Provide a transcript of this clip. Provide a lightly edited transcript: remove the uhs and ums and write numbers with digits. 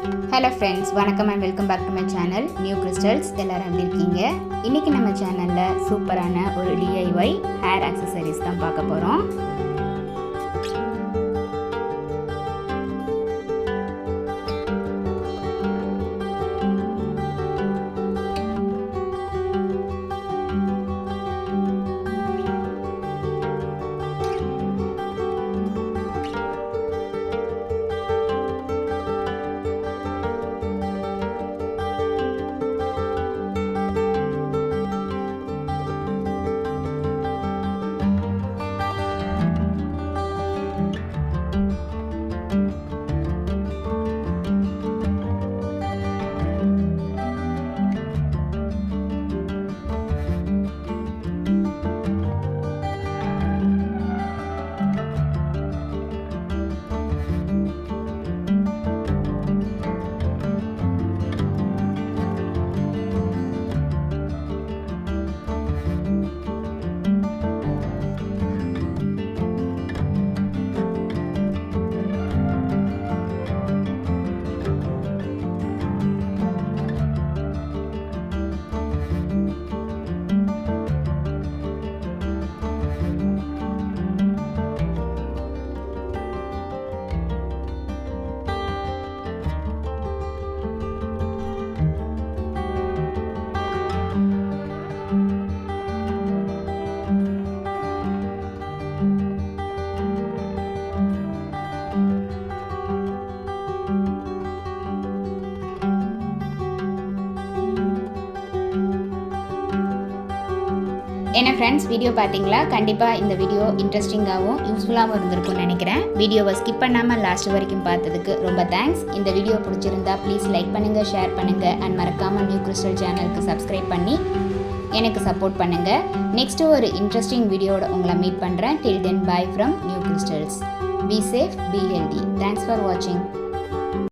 Hello friends, வணக்கம் and welcome back to my channel new crystals. எல்லோரும் எப்படி இருக்கீங்க? இன்றைக்கி நம்ம சேனலில் சூப்பரான ஒரு DIY ஹேர் ஆக்சசரிஸ் தான் பார்க்க போகிறோம். என்ன ஃப்ரெண்ட்ஸ், வீடியோ பார்த்தீங்களா? கண்டிப்பாக இந்த வீடியோ இன்ட்ரெஸ்டிங்காகவும் யூஸ்ஃபுல்லாகவும் இருந்திருக்கும்னு நினைக்கிறேன். வீடியோவை ஸ்கிப் பண்ணாமல் லாஸ்ட் வரைக்கும் பார்த்ததுக்கு ரொம்ப தேங்க்ஸ். இந்த வீடியோ பிடிச்சிருந்தா ப்ளீஸ் லைக் பண்ணுங்கள், ஷேர் பண்ணுங்கள் அண்ட் மறக்காமல் நியூ கிறிஸ்டல் சேனலுக்கு சப்ஸ்கிரைப் பண்ணி எனக்கு சப்போர்ட் பண்ணுங்கள். நெக்ஸ்ட்டு ஒரு இன்ட்ரெஸ்டிங் வீடியோட உங்களை மீட் பண்ணுறேன். Till then, bye from new கிறிஸ்டல்ஸ். Be safe, be healthy. Thanks for வாட்சிங்.